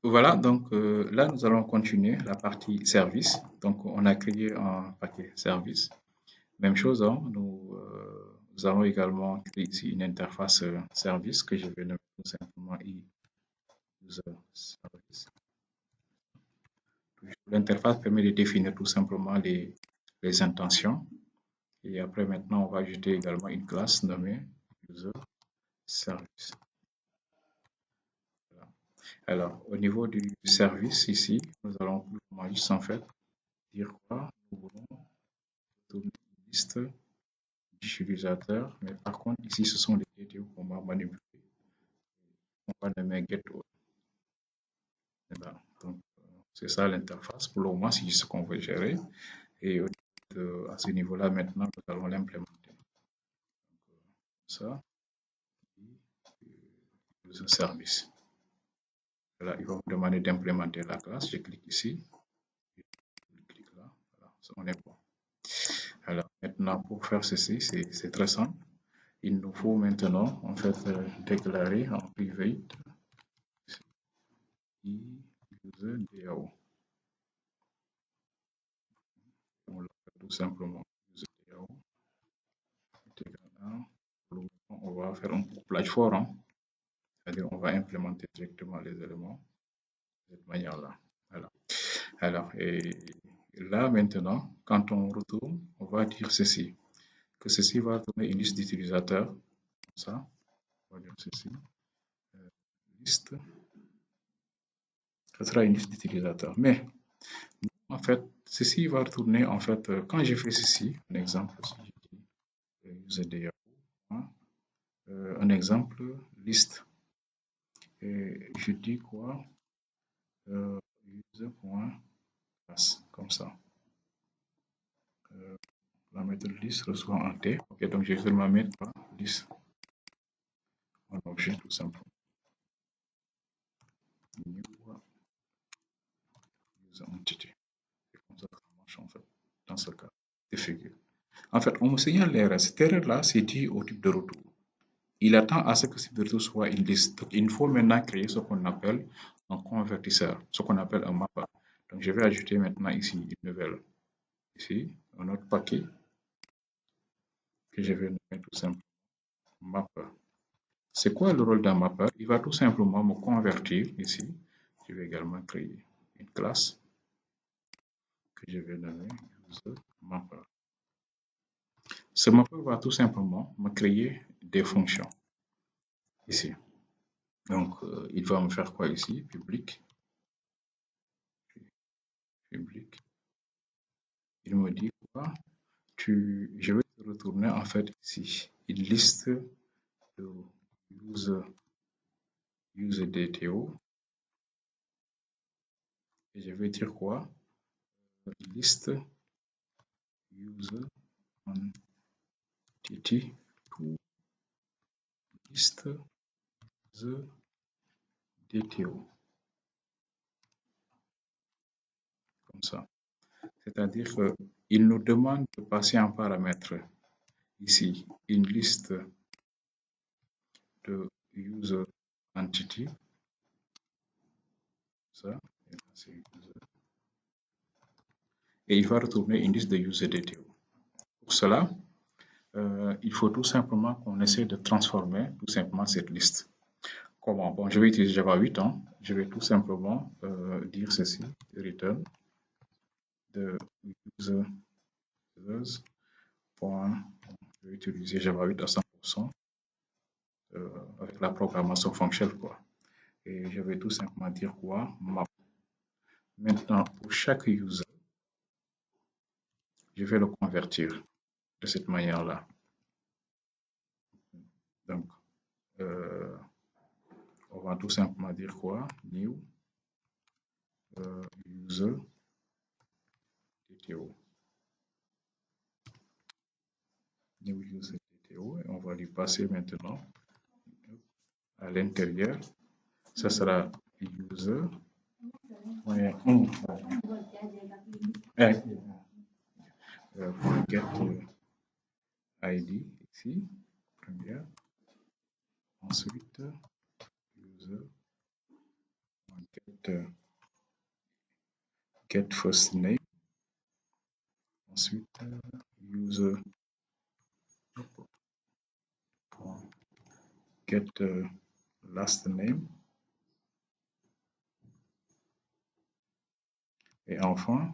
Voilà, donc là, nous allons continuer la partie service. Donc, on a créé un paquet service. Même chose, hein, nous allons également créer ici une interface service que je vais nommer tout simplement e-user service. L'interface permet de définir tout simplement les intentions. Et après, maintenant, on va ajouter également une classe nommée user service. Voilà. Alors, au niveau du service ici, nous allons juste en fait dire quoi? Nous voulons tourner une liste d'utilisateurs, mais par contre, ici, ce sont les DTO qu'on va manipuler. On va nommer get all. Voilà. Donc, c'est ça l'interface. Pour le moment, c'est ce qu'on veut gérer. Et à ce niveau-là, maintenant, nous allons l'implémenter. Ça, user service. Voilà, il va me demander d'implémenter la classe. Je clique ici. Je clique là. Voilà, on est bon. Alors, maintenant, pour faire ceci, c'est très simple. Il nous faut maintenant, en fait, déclarer en private user DAO. On l'appelle tout simplement user DAO. On va faire un couplage fort, hein. C'est-à-dire on va implémenter directement les éléments de cette manière-là. Voilà. Alors, et là maintenant, quand on retourne, on va dire ceci, que ceci va donner une liste d'utilisateurs, comme ça, on va dire ceci, liste, ce sera une liste d'utilisateurs. Mais en fait, ceci va retourner, en fait, quand je fais ceci, un exemple, si je dis user DAO, hein, un exemple, liste, et je dis quoi, user.class, comme ça. La méthode liste reçoit un T. Ok, donc je vais seulement mettre liste en objet tout simplement. New user entity. C'est comme ça que ça marche en fait, dans ce cas de figure. En fait, on me signale l'erreur. Cette erreur-là, c'est dû au type de retour. Il attend à ce que ce type de retour soit une liste. Donc, il faut maintenant créer ce qu'on appelle un convertisseur, ce qu'on appelle un mapper. Donc, je vais ajouter maintenant ici une nouvelle, ici, un autre paquet que je vais nommer tout simplement mapper. C'est quoi le rôle d'un mapper? Il va tout simplement me convertir ici. Je vais également créer une classe que je vais nommer user mapper. Ce mapper va tout simplement me créer des fonctions ici. Donc, il va me faire quoi ici? Public. Public. Il me dit quoi? Je vais te retourner en fait ici une liste de user DTO. Et je vais dire quoi? Une liste user entity to liste the DTO. Comme ça. C'est-à-dire qu'il nous demande de passer en paramètre ici une liste de user entity. Ça. Et il va retourner une liste de user DTO. Pour cela, il faut tout simplement qu'on essaie de transformer tout simplement cette liste. Comment? Bon, je vais utiliser Java 8. Hein. Je vais tout simplement dire ceci, return de users. Je vais utiliser Java 8 à 100% avec la programmation fonctionnelle, quoi. Et je vais tout simplement dire quoi? Map. Maintenant, pour chaque user, je vais le convertir de cette manière-là. Donc, on va tout simplement dire quoi? New user DTO. New user DTO. Et on va lui passer maintenant à l'intérieur. Ça sera user. Get ID ici, première. Ensuite, user get get first name, ensuite user get last name, et enfin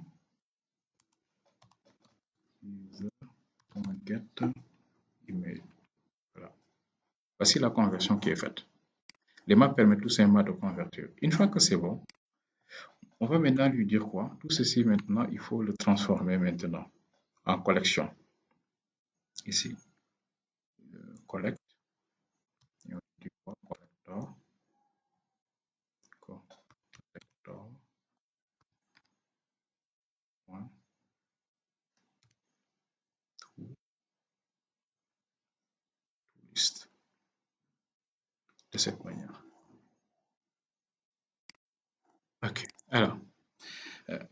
user.get email. Voilà. Voici la conversion qui est faite. Les maps permettent tout simplement de convertir. Une fois que c'est bon, on va maintenant lui dire quoi? Tout ceci maintenant, il faut le transformer maintenant en collection. Ici, collect, et on dit quoi? Collector, collector, point, to list. De cette manière. Ok. Alors,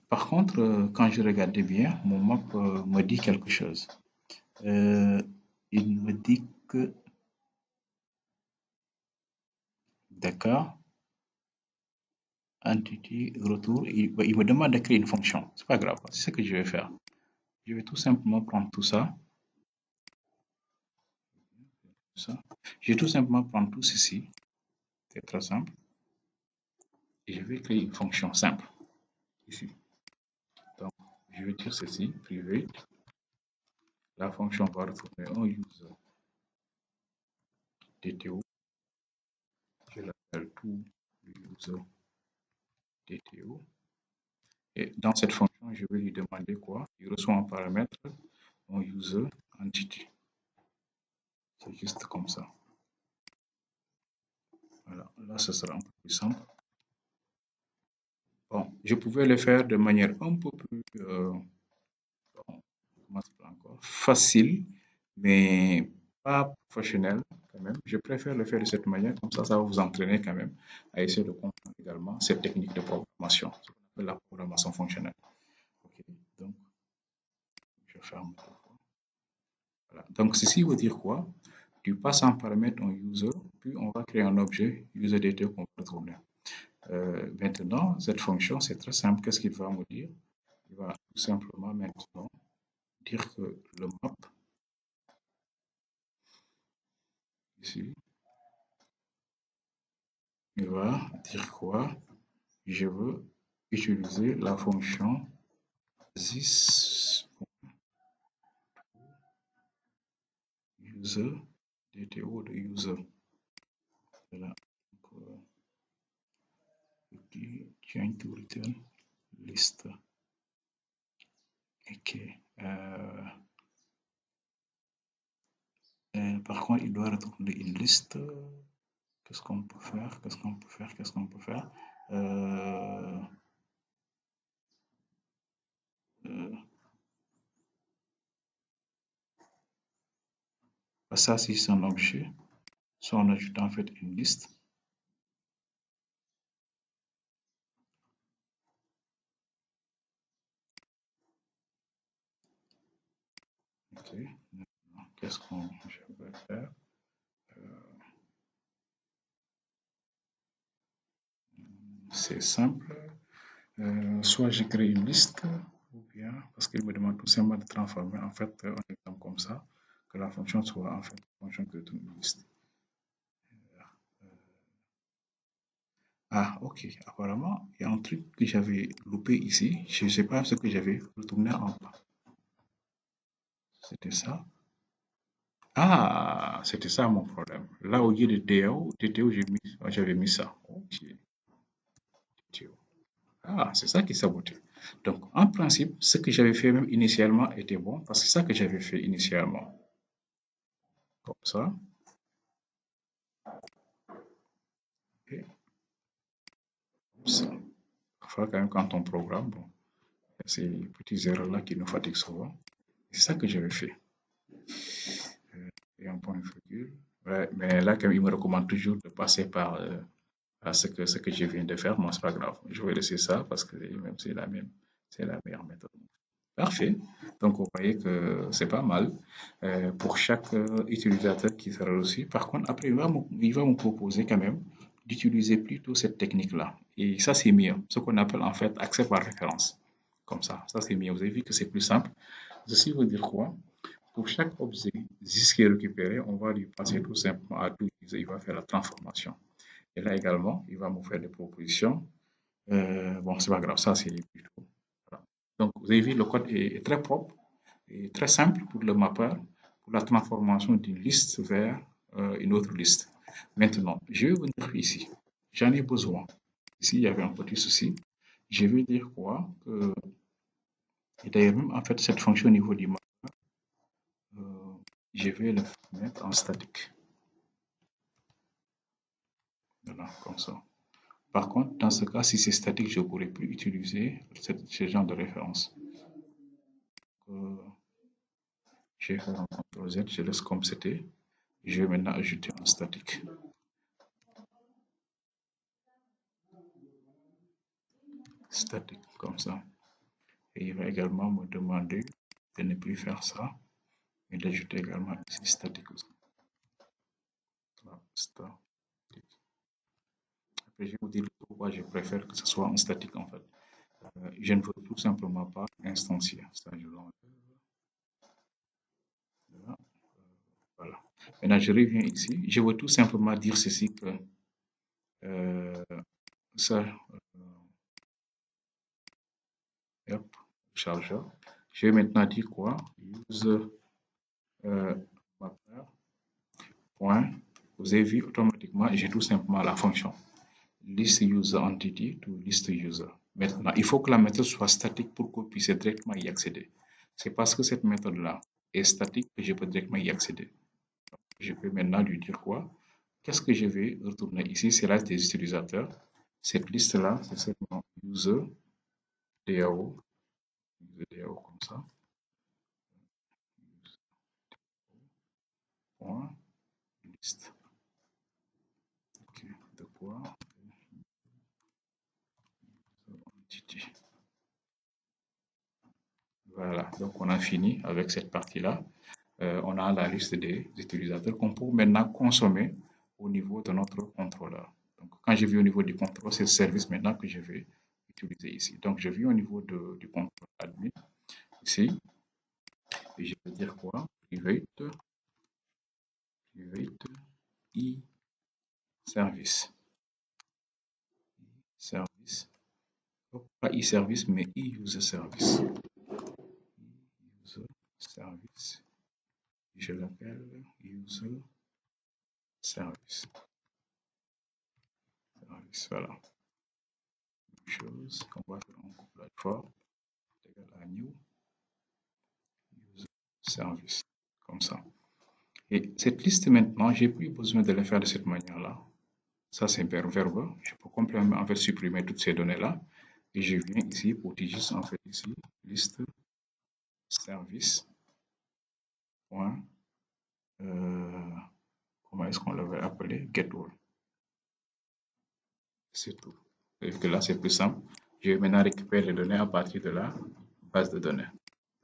par contre, quand je regardais bien, mon map me dit quelque chose. Il me dit que, d'accord, entity, retour, il me demande de créer une fonction. C'est pas grave, c'est ce que je vais faire. Je vais tout simplement prendre tout ça. Je vais tout simplement prendre tout ceci. C'est très simple. Et je vais créer une fonction simple ici. Donc, je vais dire ceci, private. La fonction va retourner un user DTO. Je l'appelle tout user DTO. Et dans cette fonction, je vais lui demander quoi? Il reçoit un paramètre, un user entity. C'est juste comme ça. Voilà, là, ce sera un peu plus simple. Bon, je pouvais le faire de manière un peu plus facile, mais pas professionnelle quand même. Je préfère le faire de cette manière, comme ça va vous entraîner quand même à essayer de comprendre également cette technique de programmation, ce qu'on appelle la programmation fonctionnelle. Ok, donc je ferme. Voilà. Donc ceci veut dire quoi? Tu passes en paramètre un user, puis on va créer un objet user.data qu'on va retourner. Maintenant, cette fonction, c'est très simple. Qu'est-ce qu'il va me dire? Il va tout simplement maintenant dire que le map, ici, il va dire quoi? Je veux utiliser la fonction this user, DTO de user. Voilà. Change to return list. Ok. Par contre, il doit retourner une liste. Qu'est-ce qu'on peut faire? Qu'est-ce qu'on peut faire? Qu'est-ce qu'on peut faire? Ça, c'est un objet. Soit on ajoute en fait une liste. Ok. Qu'est-ce qu'on je vais faire? C'est simple. Soit je crée une liste, ou bien, parce qu'il me demande tout simplement de transformer en fait un exemple comme ça, que la fonction soit en fait une fonction qui retourne une liste. Ah, ok. Apparemment, il y a un truc que j'avais loupé ici. Je ne sais pas ce que j'avais retourné en bas. C'était ça. Ah, c'était ça mon problème. Là, au lieu de TTO, j'avais mis ça. Ok, TTO. Ah, c'est ça qui sabotait. Donc, en principe, ce que j'avais fait même initialement était bon, parce que c'est ça que j'avais fait initialement. Comme ça. Et comme ça. Parfois, quand même, quand on programme, bon, il y a ces petites erreurs-là qui nous fatiguent souvent. C'est ça que j'avais fait. Et un point virgule. Ouais, mais là, quand même, il me recommande toujours de passer par ce que je viens de faire. Moi, c'est pas grave. Je vais laisser ça parce que même c'est la meilleure méthode. Parfait. Donc, vous voyez que c'est pas mal pour chaque utilisateur qui sera reçu. Par contre, après, il va me proposer quand même d'utiliser plutôt cette technique-là. Et ça, c'est mieux. Ce qu'on appelle en fait accès par référence. Comme ça c'est mieux. Vous avez vu que c'est plus simple. Ceci veut dire quoi? Pour chaque objet ZIS qui est récupéré, on va lui passer tout simplement à tout user. Il va faire la transformation. Et là également, il va me faire des propositions. Bon, c'est pas grave, ça c'est plutôt. Voilà. Donc, vous avez vu, le code est très propre et très simple pour le mapper, pour la transformation d'une liste vers une autre liste. Maintenant, je vais venir ici. J'en ai besoin. Ici, il y avait un petit souci. Je vais dire quoi? Et d'ailleurs, même en fait, cette fonction au niveau du mapper, euh, je vais le mettre en statique. Voilà, comme ça. Par contre, dans ce cas, si c'est statique, je ne pourrais plus utiliser ce genre de référence. Euh, je vais faire un CTRL Z, je laisse comme c'était. Je vais maintenant ajouter un statique. Statique, comme ça. Et il va également me demander de ne plus faire ça et d'ajouter également ici statique aussi. Voilà, statique. Après, je vais vous dire pourquoi je préfère que ce soit un statique en fait. Je ne veux tout simplement pas instancier. Ça, je l'enlève. Voilà. Voilà. Maintenant, je reviens ici. Je veux tout simplement dire ceci que euh, ça, hop, chargeur. Je vais maintenant dire quoi? Use mapper. Point. Vous avez vu automatiquement, j'ai tout simplement la fonction list user entity to list user. Maintenant, il faut que la méthode soit statique pour qu'on puisse directement y accéder. C'est parce que cette méthode-là est statique que je peux directement y accéder. Je peux maintenant lui dire quoi? Qu'est-ce que je vais retourner ici? C'est la liste des utilisateurs. Cette liste-là, c'est seulement user DAO, comme ça. Point, liste. Ok, de quoi? Entity. Voilà, donc on a fini avec cette partie-là. On a la liste des utilisateurs qu'on peut maintenant consommer au niveau de notre contrôleur. Donc, quand je vais au niveau du contrôleur, c'est le service maintenant que je vais utiliser ici. Donc, je vais au niveau du contrôle admin ici et je vais dire quoi? Private i service. Service. Pas i service, mais i user service. User service. Je l'appelle user service. Voilà. Même chose. On va faire un couplage fort. Égal à new user service. Comme ça. Et cette liste maintenant, j'ai plus besoin de la faire de cette manière-là. Ça, c'est verbeux. Je peux complètement en fait supprimer toutes ces données-là. Et je viens ici pour dire juste en fait ici, liste service. Point, comment est-ce qu'on l'avait appelé? Get all. C'est tout. Et que là, c'est plus simple. Je vais maintenant récupérer les données à partir de la base de données.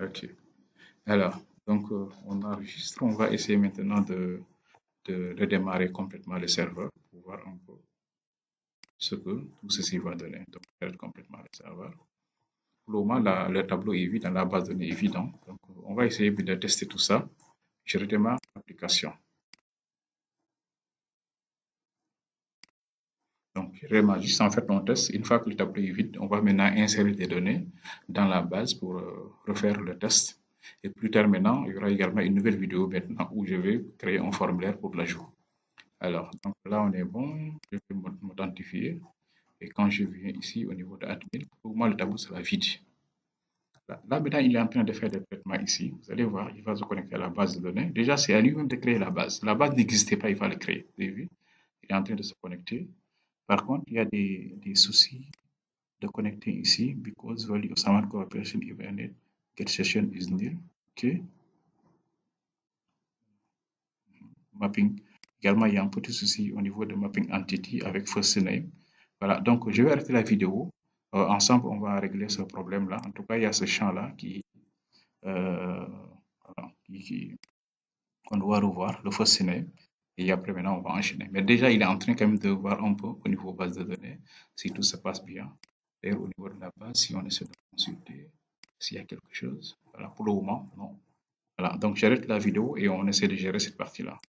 OK. Alors, donc, on enregistre. On va essayer maintenant de redémarrer complètement le serveur pour voir un peu ce que tout ceci va donner. Donc, faire complètement le serveur. Pour le moment, le tableau est évident, la base de données est évidente. Donc, on va essayer de tester tout ça. Je redémarre l'application. Donc, vraiment, juste en fait, on teste. Une fois que le tableau est vide, on va maintenant insérer des données dans la base pour refaire le test. Et plus tard maintenant, il y aura également une nouvelle vidéo maintenant où je vais créer un formulaire pour l'ajout. Alors, donc là, on est bon. Je vais m'identifier. Et quand je viens ici au niveau de admin, pour moi, le tableau sera vide. Là, maintenant, il est en train de faire des traitements ici. Vous allez voir, il va se connecter à la base de données. Déjà, c'est à lui-même de créer la base. La base n'existait pas, il va le créer. Vous avez vu? Il est en train de se connecter. Par contre, il y a des soucis de connecter ici because value of someone cooperation event get session is nil. OK. Mapping. Également, il y a un petit souci au niveau de mapping entity avec first name. Voilà, donc je vais arrêter la vidéo. Ensemble, on va régler ce problème-là. En tout cas, il y a ce champ-là euh, voilà, qu'on doit revoir, le first name. Et après, maintenant, on va enchaîner. Mais déjà, il est en train quand même de voir un peu au niveau base de données si tout se passe bien. Et au niveau de la base, si on essaie de consulter, s'il y a quelque chose. Voilà, pour le moment, non. Voilà, donc j'arrête la vidéo et on essaie de gérer cette partie-là.